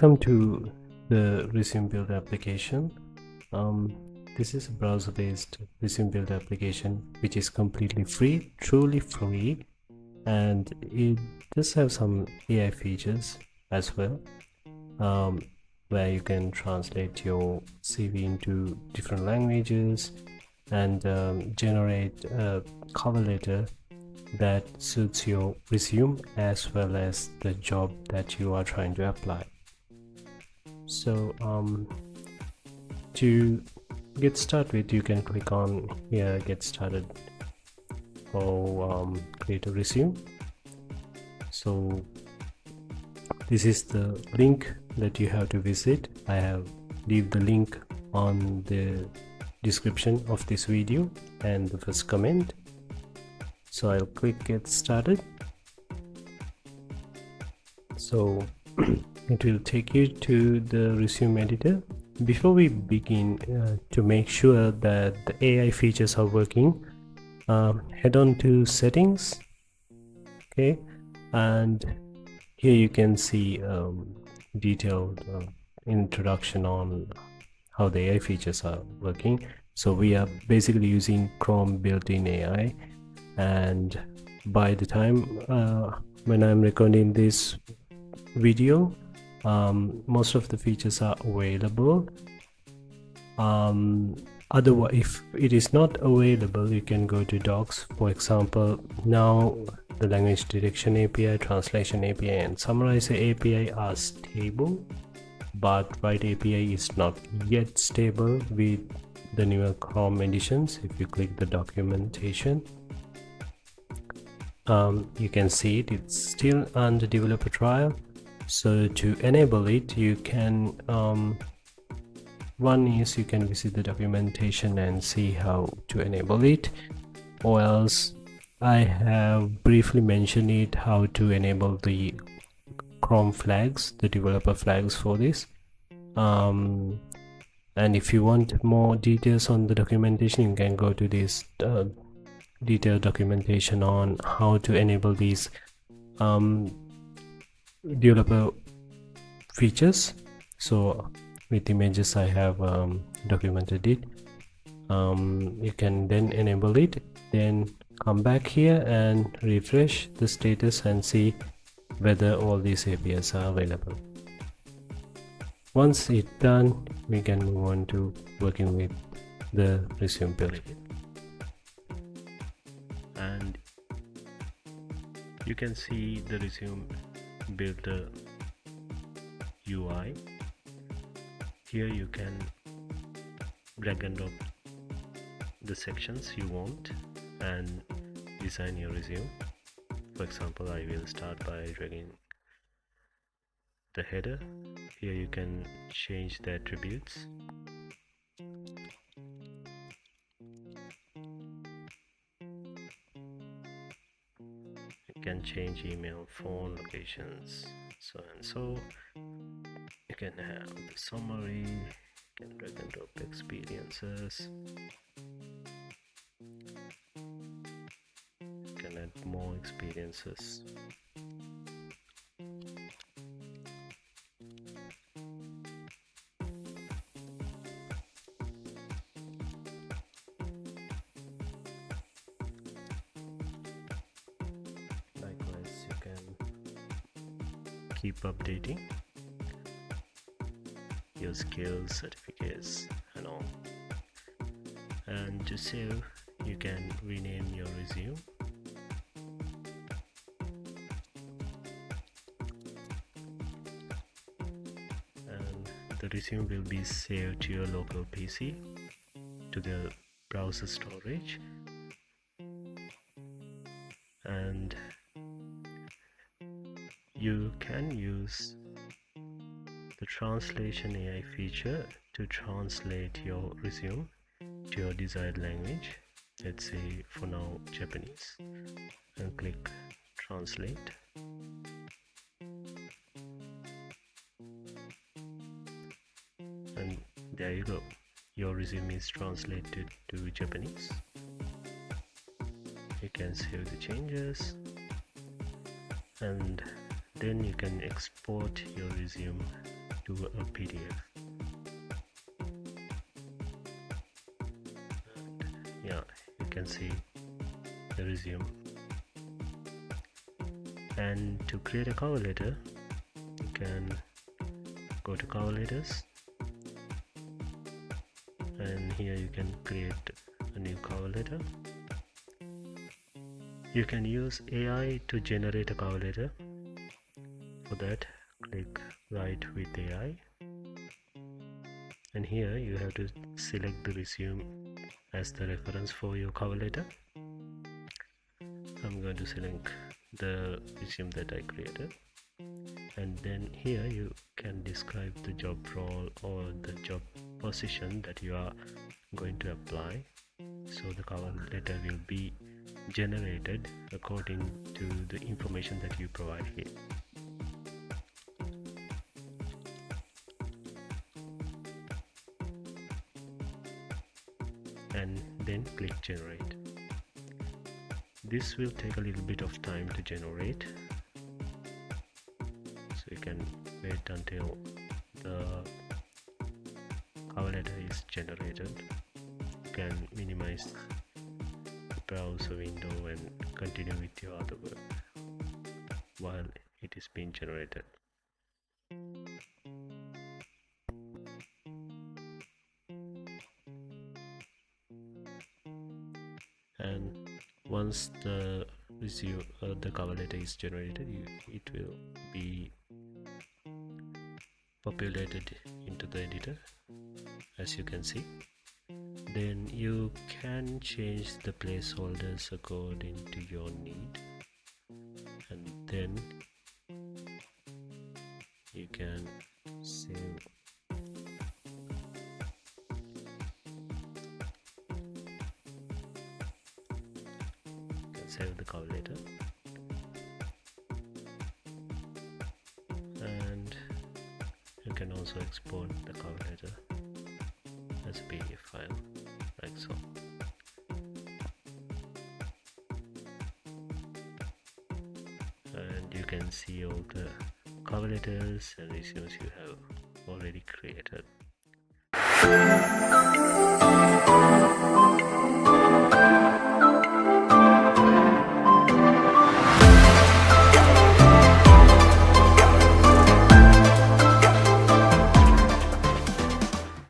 Welcome to the Resume Builder application. This is a browser-based Resume Builder application which is completely free, truly free, and it does have some AI features as well, where you can translate your CV into different languages and generate a cover letter that suits your resume as well as the job that you are trying to apply. So to get started with, you can click on here, get started, or create a resume. So this is the link that you have to visit. I have leave the link on the description of this video and the first comment. So I'll click get started. So it will take you to the resume editor. Before we begin, to make sure that the AI features are working, head on to settings. Okay, and here you can see detailed introduction on how the AI features are working. So we are basically using Chrome built-in AI, and by the time when I'm recording this video, most of the features are available. Otherwise, if it is not available, you can go to docs. For example, now the language detection API, translation API, and summarize API are stable, but write API is not yet stable with the newer Chrome editions. If you click the documentation, you can see it's still under developer trial. So to enable it, you can one is you can visit the documentation and see how to enable it, or else I have briefly mentioned it how to enable the Chrome flags, the developer flags for this. And if you want more details on the documentation, you can go to this detailed documentation on how to enable these developer features. So with images I have documented it. You can then enable it, then come back here and refresh the status and see whether all these APIs are available. Once it's done, we can move on to working with the Resume Builder. And you can see the Resume Builder UI. Here you can drag and drop the sections you want and design your resume. For example, I will start by dragging the header. Here you can change the attributes. You can change email, phone, locations, so and so. You can have the summary, you can drag and drop experiences, you can add more experiences. Likewise, you can keep updating your skills, certificates, and all. And to save, you can rename your resume. And the resume will be saved to your local PC, to the browser storage. And you can use the translation AI feature to translate your resume to your desired language. Let's say for now Japanese, and click translate. And there you go, your resume is translated to Japanese. You can save the changes, and then you can export your resume to a PDF. And yeah, you can see the resume. And to create a cover letter, you can go to cover letters, and here you can create a new cover letter. You can use AI to generate a cover letter. For that, click Write with AI, and here you have to select the resume as the reference for your cover letter. I'm going to select the resume that I created, and then here you can describe the job role or the job position that you are going to apply. So the cover letter will be generated according to the information that you provide here. And then click generate. This will take a little bit of time to generate, so you can wait until the cover letter is generated. You can minimize the browser window and continue with your other work while it is being generated. And once the resume, the cover letter is generated, it will be populated into the editor, as you can see. Then you can change the placeholders according to your need, and then you can save. Save the cover letter, and you can also export the cover letter as a PDF file, like so. And you can see all the cover letters and resumes you have already created.